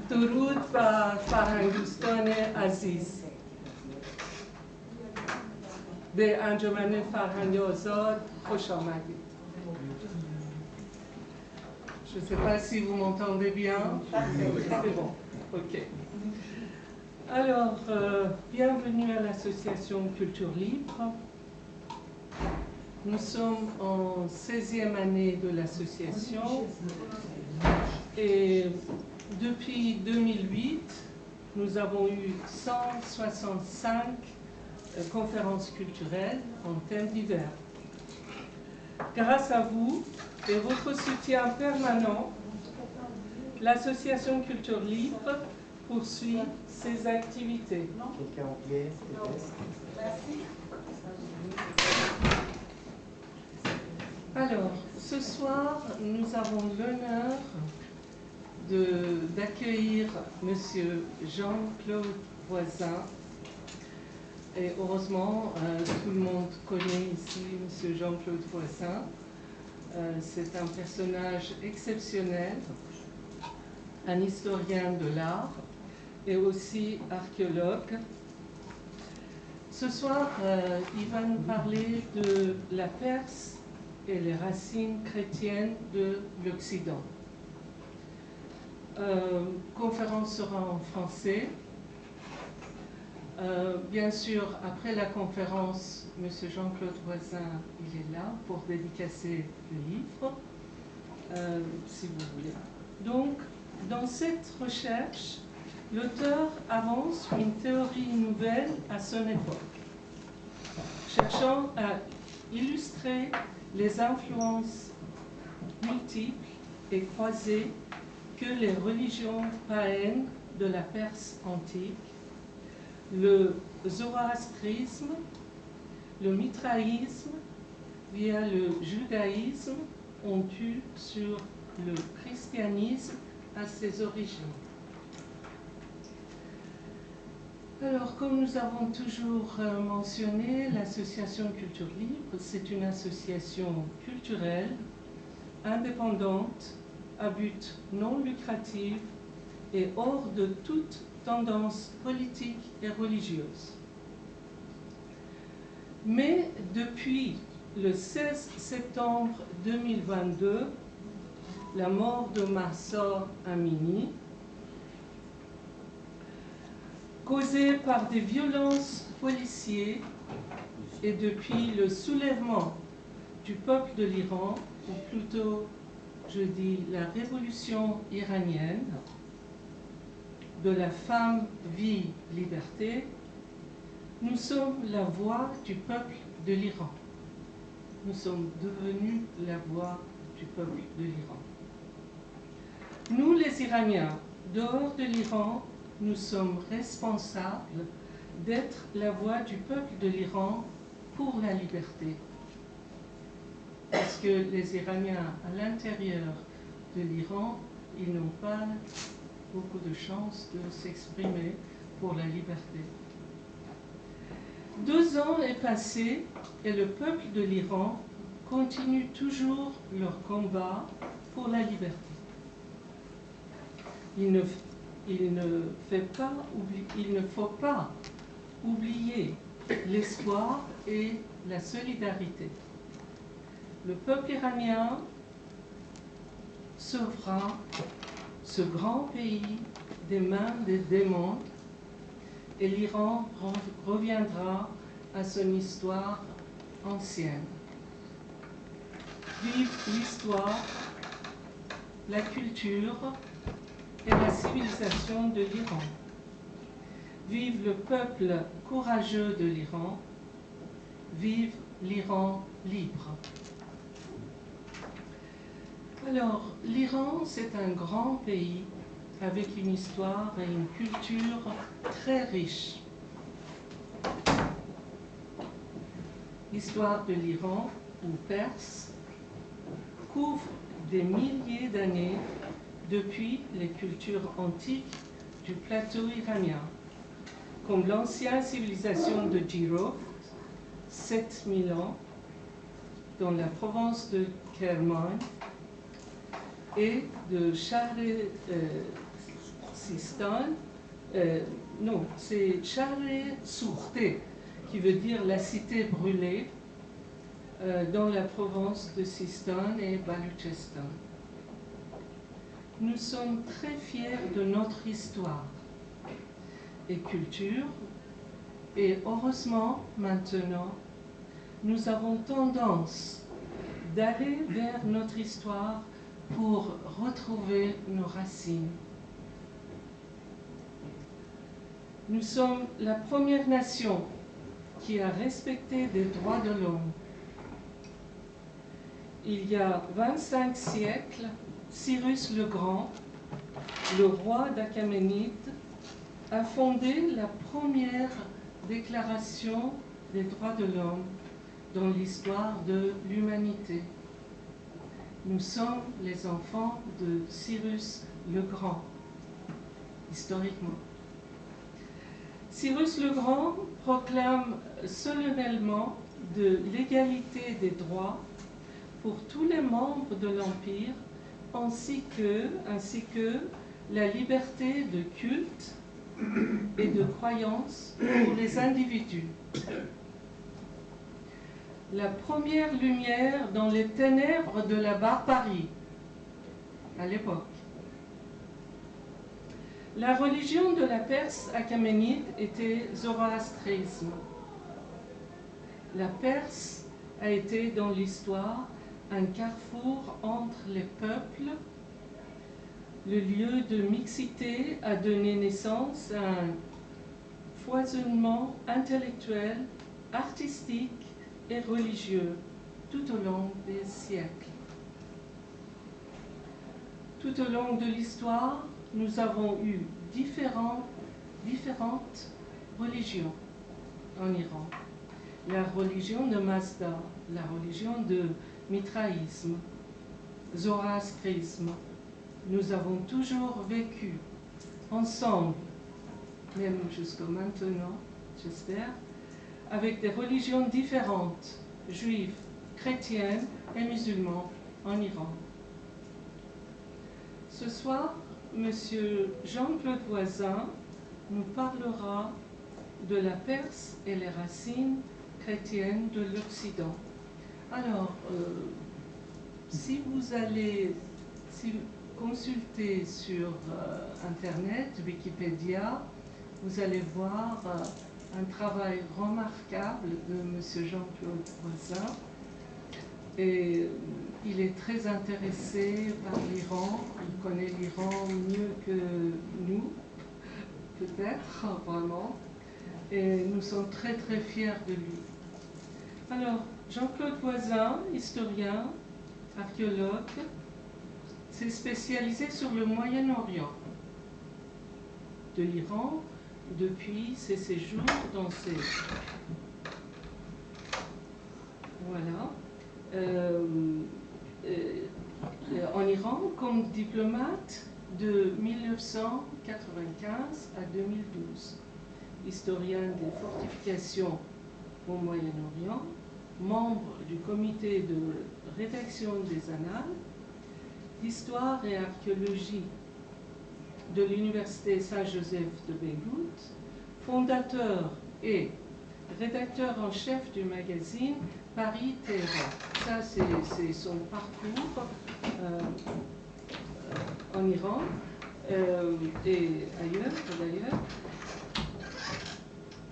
درود و فرهنگدوستان عزیز به انجمن فرهنگ آزاد خوش آمدید. Je ne sais pas si vous m'entendez bien. C'est bon. Ok. Alors, bienvenue à l'association Culture Libre. Nous sommes en 16e année de l'association et depuis 2008, nous avons eu 165 conférences culturelles en thèmes divers. Grâce à vous et votre soutien permanent, l'association Culture Libre poursuit ses activités. Alors, ce soir, nous avons l'honneur d'accueillir M. Jean-Claude Voisin. Et heureusement, tout le monde connaît ici M. Jean-Claude Voisin. C'est un personnage exceptionnel, un historien de l'art et aussi archéologue. Ce soir, il va nous parler de la Perse et les racines chrétiennes de l'Occident. Conférence sera en français. Bien sûr, après la conférence, M. Jean-Claude Voisin, il est là pour dédicacer le livre, si vous voulez. Donc, dans cette recherche, l'auteur avance une théorie nouvelle à son époque, cherchant à illustrer les influences multiples et croisées que les religions païennes de la Perse antique, le zoroastrisme, le mitraïsme via le judaïsme ont eu sur le christianisme à ses origines. Alors, comme nous avons toujours mentionné, l'association Culture Libre, c'est une association culturelle, indépendante, à but non lucratif et hors de toute tendance politique et religieuse. Mais depuis le 16 septembre 2022, la mort de Mahsa Amini, causée par des violences policières, et depuis le soulèvement du peuple de l'Iran, ou plutôt, je dis, la révolution iranienne, de la femme, vie, liberté, nous sommes la voix du peuple de l'Iran. Nous sommes devenus la voix du peuple de l'Iran. Nous, les Iraniens, dehors de l'Iran, nous sommes responsables d'être la voix du peuple de l'Iran pour la liberté. Parce que les Iraniens à l'intérieur de l'Iran, ils n'ont pas beaucoup de chances de s'exprimer pour la liberté. 2 ans est passé et le peuple de l'Iran continue toujours leur combat pour la liberté. Il ne faut pas oublier l'espoir et la solidarité. Le peuple iranien sauvera ce grand pays des mains des démons et l'Iran reviendra à son histoire ancienne. Vive l'histoire, la culture et la civilisation de l'Iran. Vive le peuple courageux de l'Iran. Vive l'Iran libre. Alors, l'Iran, c'est un grand pays avec une histoire et une culture très riche. L'histoire de l'Iran, ou Perse, couvre des milliers d'années depuis les cultures antiques du plateau iranien, comme l'ancienne civilisation de Jirov, 7000 ans, dans la province de Kerman, et de Sistan. Non, c'est Share Surte, qui veut dire la cité brûlée, dans la province de Sistan et Baluchistan. Nous sommes très fiers de notre histoire et culture, et heureusement maintenant, nous avons tendance d'aller vers notre histoire pour retrouver nos racines. Nous sommes la première nation qui a respecté les droits de l'homme. Il y a 25 siècles, Cyrus le Grand, le roi d'Achéménide, a fondé la première déclaration des droits de l'homme dans l'histoire de l'humanité. Nous sommes les enfants de Cyrus le Grand, historiquement. Cyrus le Grand proclame solennellement de l'égalité des droits pour tous les membres de l'Empire, ainsi que la liberté de culte et de croyance pour les individus. La première lumière dans les ténèbres de la barbarie à l'époque. La religion de la Perse achéménide était zoroastrisme. La Perse a été dans l'histoire un carrefour entre les peuples. Le lieu de mixité a donné naissance à un foisonnement intellectuel, artistique et religieux tout au long des siècles. Tout au long de l'histoire, nous avons eu différentes religions en Iran. La religion de Mazda, la religion de Mitraïsme, zoroastrisme. Nous avons toujours vécu ensemble, même jusqu'à maintenant, j'espère, avec des religions différentes, juives, chrétiennes et musulmans en Iran. Ce soir, M. Jean-Claude Voisin nous parlera de la Perse et les racines chrétiennes de l'Occident. Alors, si vous consultez sur Internet, Wikipédia, vous allez voir un travail remarquable de M. Jean-Claude Voisin. Et il est très intéressé par l'Iran. Il connaît l'Iran mieux que nous, peut-être, vraiment. Et nous sommes très très fiers de lui. Alors, Jean-Claude Voisin, historien, archéologue, s'est spécialisé sur le Moyen-Orient, de l'Iran, depuis ses séjours dans ces... Voilà. En Iran comme diplomate de 1995 à 2012, historien des fortifications au Moyen-Orient, membre du comité de rédaction des Annales, d'histoire et archéologie de l'Université Saint-Joseph de Beyrouth, fondateur et rédacteur en chef du magazine Paris-Téhéran. Ça, c'est son parcours en Iran et ailleurs, d'ailleurs.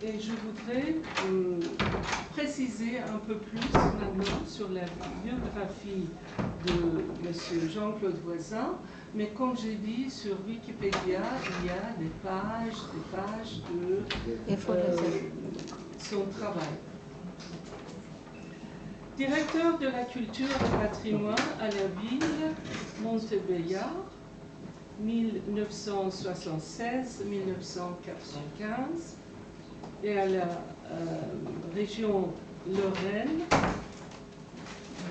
Et je voudrais préciser un peu plus maintenant sur la biographie de M. Jean-Claude Voisin. Mais comme j'ai dit, sur Wikipédia, il y a des pages de son travail. Directeur de la culture et patrimoine à la ville Montbéliard, 1976-1995, et à la région Lorraine,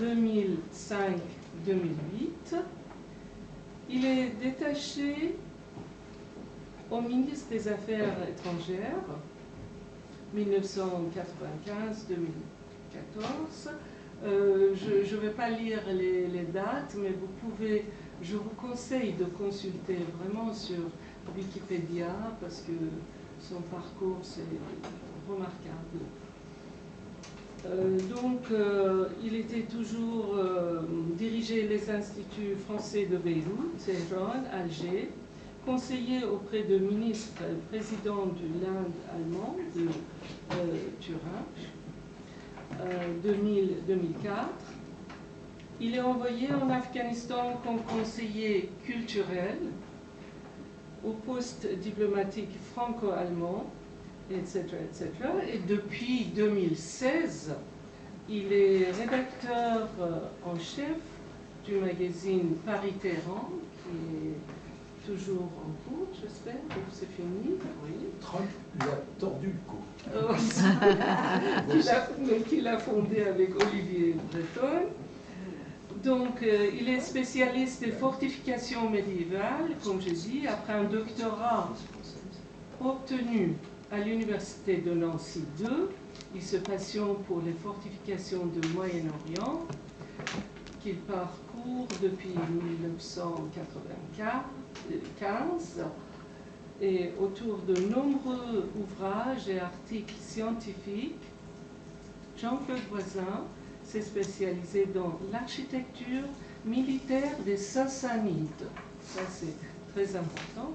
2005-2008. Il est détaché au ministre des Affaires étrangères, 1995-2014. Je ne vais pas lire les dates, mais vous pouvez Je vous conseille de consulter vraiment sur Wikipédia parce que son parcours c'est remarquable. Il était toujours dirigé les instituts français de Beyrouth, Téhéran, Alger, conseiller auprès de ministres et président de l'Inde allemande de Turin, 2004. Il est envoyé en Afghanistan comme conseiller culturel au poste diplomatique franco-allemand, etc., etc. Et depuis 2016, il est rédacteur en chef du magazine Paris-Téhéran, qui est toujours en cours, j'espère, donc c'est fini. Oui. Trump lui a tordu le cou. Qu'il a fondé avec Olivier Breton. Donc, il est spécialiste des fortifications médiévales, comme je dis, après un doctorat obtenu à l'université de Nancy 2. Il se passionne pour les fortifications du Moyen-Orient, qu'il parcourt depuis 1995, et autour de nombreux ouvrages et articles scientifiques. Jean-Claude Voisin s'est spécialisé dans l'architecture militaire des Sassanides. Ça, c'est très important.